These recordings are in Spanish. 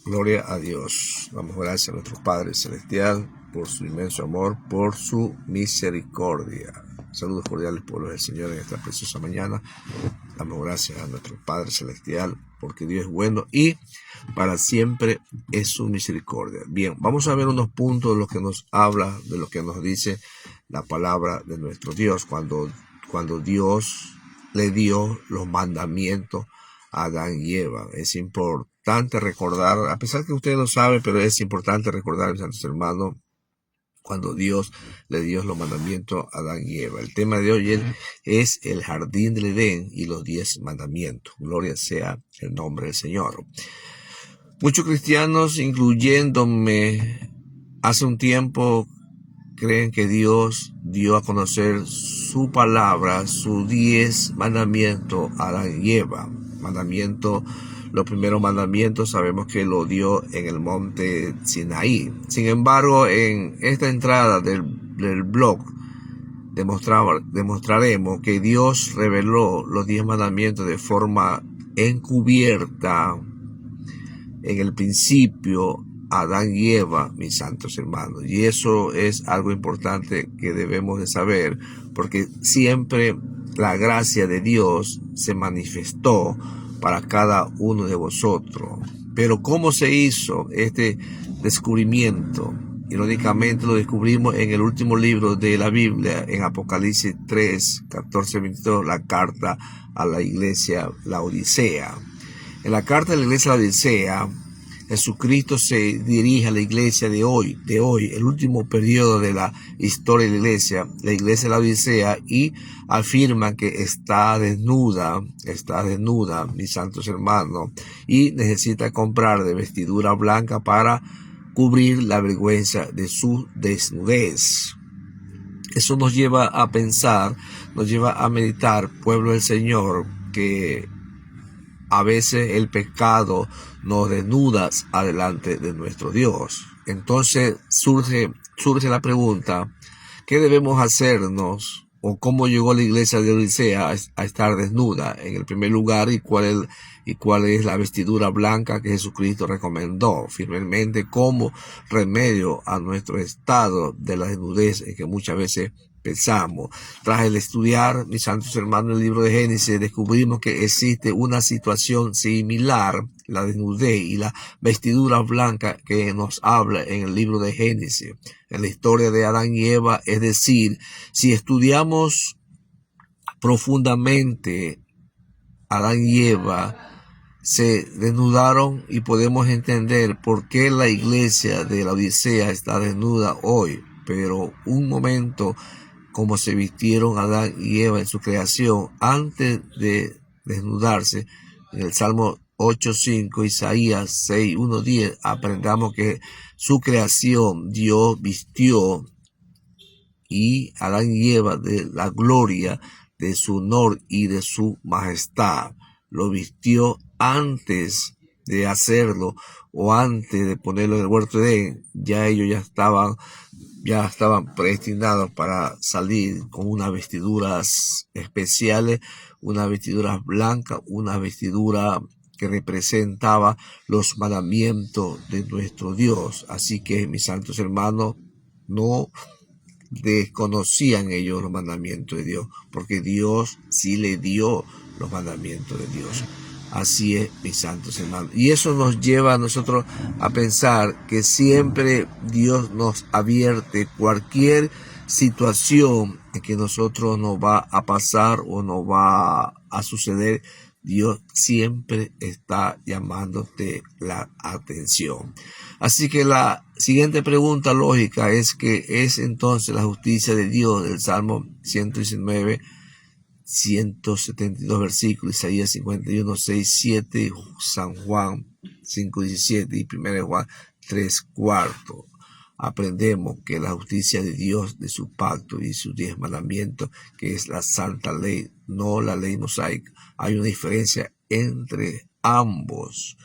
Gloria a Dios. Damos gracias a nuestro Padre Celestial por su inmenso amor, por su misericordia. Saludos cordiales, pueblo del Señor, en esta preciosa mañana. Damos gracias a nuestro Padre Celestial porque Dios es bueno y para siempre es su misericordia. Bien, vamos a ver unos puntos de lo que nos habla, de lo que nos dice la palabra de nuestro Dios cuando Dios le dio los mandamientos a Adán y Eva. Es importante recordar, a pesar que usted lo sabe, pero es importante recordar, mis santos hermanos, cuando Dios le dio los mandamientos a Adán y Eva. El tema de hoy es el jardín del Edén y los 10 mandamientos. Gloria sea el nombre del Señor. Muchos cristianos, incluyéndome, hace un tiempo creen que Dios dio a conocer su palabra, sus 10 mandamientos a Adán y Eva. Los primeros mandamientos sabemos que lo dio en el monte Sinaí. Sin embargo, en esta entrada del blog demostraremos que Dios reveló los 10 mandamientos de forma encubierta en el principio a Adán y Eva, mis santos hermanos. Y eso es algo importante que debemos de saber, porque siempre la gracia de Dios se manifestó para cada uno de vosotros. Pero ¿cómo se hizo este descubrimiento? Irónicamente lo descubrimos en el último libro de la Biblia, en Apocalipsis 3, 14, 22, la carta a la iglesia Laodicea. En la carta de la iglesia Laodicea, Jesucristo se dirige a la iglesia de hoy, el último periodo de la historia de la iglesia Laodicea, y afirma que está desnuda, mis santos hermanos, y necesita comprar de vestidura blanca para cubrir la vergüenza de su desnudez. Eso nos lleva a pensar, nos lleva a meditar, pueblo del Señor, que a veces el pecado nos desnuda delante de nuestro Dios. Entonces surge la pregunta, ¿qué debemos hacernos o cómo llegó la iglesia de Odisea a estar desnuda en el primer lugar y cuál es la vestidura blanca que Jesucristo recomendó firmemente como remedio a nuestro estado de la desnudez en que muchas veces pensamos? Tras el estudiar, mis santos hermanos, el libro de Génesis, descubrimos que existe una situación similar, la desnudez y la vestidura blanca que nos habla en el libro de Génesis, en la historia de Adán y Eva. Es decir, si estudiamos profundamente, Adán y Eva se desnudaron y podemos entender por qué la iglesia de la Odisea está desnuda hoy. Pero un momento, como se vistieron Adán y Eva en su creación antes de desnudarse, en el Salmo 8:5, Isaías 6:1-10, aprendamos que su creación Dios vistió y Adán y Eva de la gloria de su honor y de su majestad. Lo vistió antes de hacerlo o antes de ponerlo en el huerto de Edén. Ya ellos ya estaban predestinados para salir con unas vestiduras especiales, unas vestiduras blancas, una vestidura que representaba los mandamientos de nuestro Dios. Así que, mis santos hermanos, no desconocían ellos los mandamientos de Dios, porque Dios sí le dio los mandamientos de Dios. Así es, mis santos hermanos. Y eso nos lleva a nosotros a pensar que siempre Dios nos advierte cualquier situación en que nosotros nos va a pasar o nos va a suceder. Dios siempre está llamándote la atención. Así que la siguiente pregunta lógica es que es entonces la justicia de Dios del Salmo 119, 172 versículos, Isaías 51, 6, 7, San Juan 5, 17 y 1 Juan 3, 4. Aprendemos que la justicia de Dios, de su pacto y sus 10 mandamientos, que es la santa ley, no la ley mosaica. Hay una diferencia entre ambos.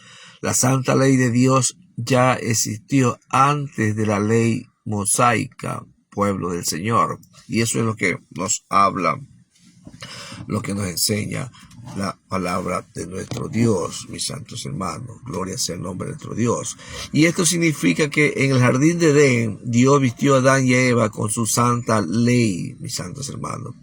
La santa ley de Dios ya existió antes de la ley mosaica, pueblo del Señor. Y eso es lo que nos habla, lo que nos enseña la palabra de nuestro Dios, mis santos hermanos. Gloria sea el nombre de nuestro Dios. Y esto significa que en el jardín de Edén, Dios vistió a Adán y a Eva con su santa ley, mis santos hermanos,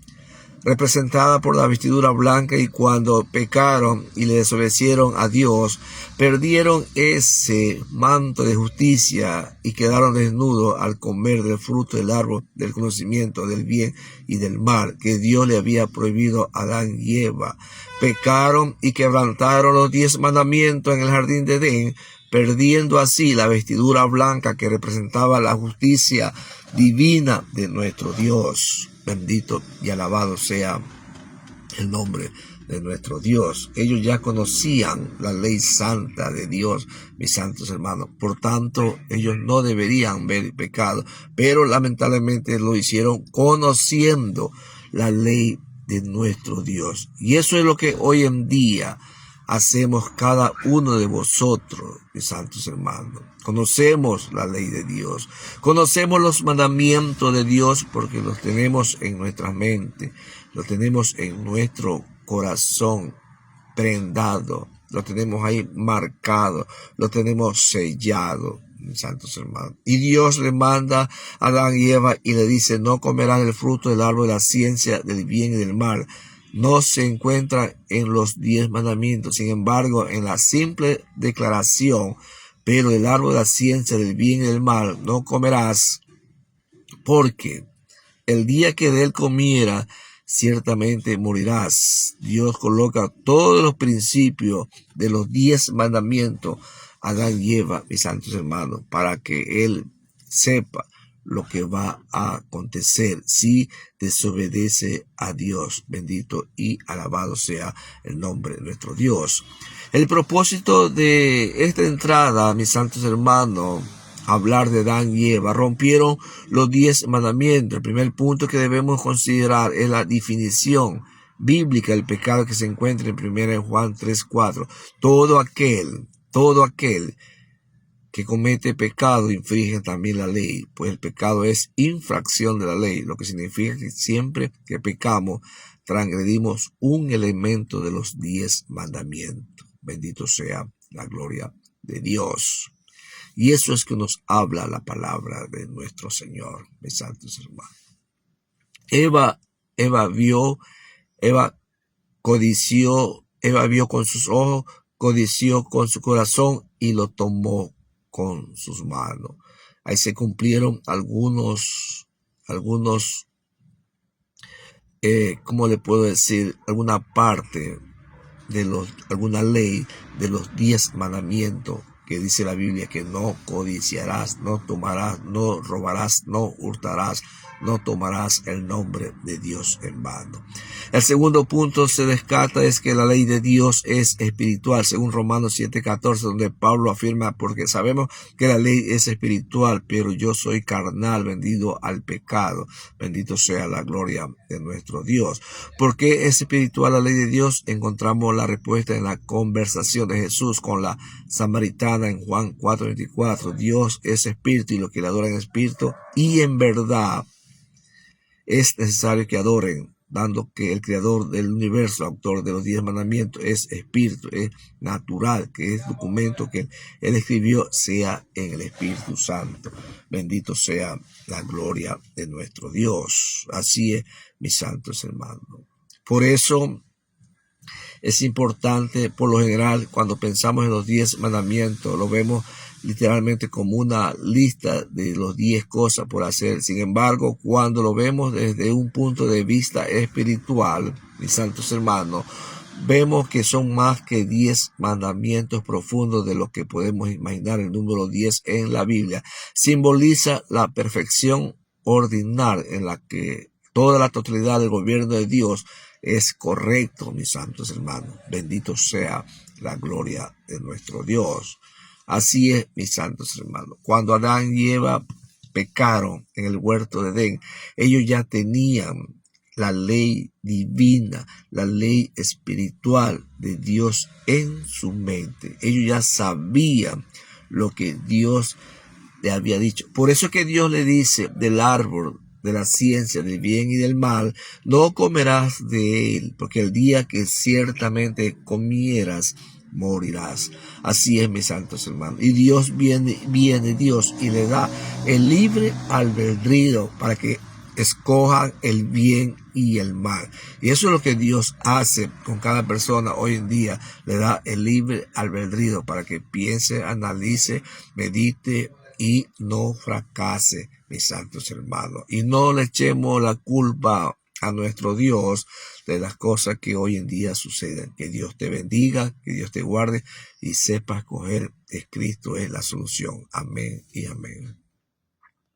representada por la vestidura blanca, y cuando pecaron y le desobedecieron a Dios, perdieron ese manto de justicia y quedaron desnudos al comer del fruto del árbol del conocimiento del bien y del mal, que Dios le había prohibido a Adán y Eva. Pecaron y quebrantaron los 10 mandamientos en el jardín de Edén, perdiendo así la vestidura blanca que representaba la justicia divina de nuestro Dios. Bendito y alabado sea el nombre de nuestro Dios. Ellos ya conocían la ley santa de Dios, mis santos hermanos. Por tanto, ellos no deberían ver pecado, pero lamentablemente lo hicieron conociendo la ley de nuestro Dios. Y eso es lo que hoy en día hacemos cada uno de vosotros, mis santos hermanos. Conocemos la ley de Dios, conocemos los mandamientos de Dios, porque los tenemos en nuestra mente, los tenemos en nuestro corazón prendado, lo tenemos ahí marcado, lo tenemos sellado, mis santos hermanos. Y Dios le manda a Adán y Eva y le dice: no comerán el fruto del árbol de la ciencia del bien y del mal. No se encuentra en los 10 mandamientos. Sin embargo, en la simple declaración: pero el árbol de la ciencia del bien y del mal no comerás, porque el día que de él comiera, ciertamente morirás. Dios coloca todos los principios de los 10 mandamientos a Adán y Eva, mis santos hermanos, para que él sepa lo que va a acontecer si desobedece a Dios. Bendito y alabado sea el nombre de nuestro Dios. El propósito de esta entrada, mis santos hermanos, hablar de Adán y Eva, rompieron los 10 mandamientos. El primer punto que debemos considerar es la definición bíblica del pecado que se encuentra en 1 Juan 3:4. Todo aquel que comete pecado infringe también la ley, pues el pecado es infracción de la ley, lo que significa que siempre que pecamos transgredimos un elemento de los 10 mandamientos. Bendito sea la gloria de Dios. Y eso es que nos habla la palabra de nuestro Señor, mis santos hermanos. Eva vio con sus ojos, codició con su corazón y lo tomó con sus manos. Ahí se cumplieron algunos, ¿cómo le puedo decir? Alguna parte de alguna ley de los 10 mandamientos que dice la Biblia, que no codiciarás, no tomarás, no robarás, no hurtarás, no tomarás el nombre de Dios en vano. El segundo punto se descarta es que la ley de Dios es espiritual, según Romanos 7:14, donde Pablo afirma: porque sabemos que la ley es espiritual, pero yo soy carnal, vendido al pecado. Bendito sea la gloria de nuestro Dios. ¿Por qué es espiritual la ley de Dios? Encontramos la respuesta en la conversación de Jesús con la samaritana en Juan 4:24. Dios es espíritu, y los que le adoran en espíritu y en verdad es necesario que adoren, dando que el creador del universo, autor de los 10 mandamientos, es espíritu. Es natural que el documento que él escribió sea en el Espíritu Santo. Bendito sea la gloria de nuestro Dios. Así es, mis santos hermanos. Por eso es importante, por lo general, cuando pensamos en los 10 mandamientos, lo vemos literalmente como una lista de los 10 cosas por hacer. Sin embargo, cuando lo vemos desde un punto de vista espiritual, mis santos hermanos, vemos que son más que 10 mandamientos profundos de lo que podemos imaginar. El número 10 en la Biblia simboliza la perfección ordinaria en la que toda la totalidad del gobierno de Dios es correcto, mis santos hermanos. Bendito sea la gloria de nuestro Dios. Así es, mis santos hermanos. Cuando Adán y Eva pecaron en el huerto de Edén, ellos ya tenían la ley divina, la ley espiritual de Dios en su mente. Ellos ya sabían lo que Dios le había dicho. Por eso que Dios le dice: del árbol de la ciencia del bien y del mal, no comerás de él, porque el día que ciertamente comieras, morirás. Así es, mis santos hermanos. Y Dios viene Dios y le da el libre albedrío para que escojan el bien y el mal. Y eso es lo que Dios hace con cada persona hoy en día. Le da el libre albedrío para que piense, analice, medite y no fracase, mis santos hermanos. Y no le echemos la culpa a nuestro Dios de las cosas que hoy en día suceden. Que Dios te bendiga, que Dios te guarde y sepa escoger que Cristo es la solución. Amén y amén.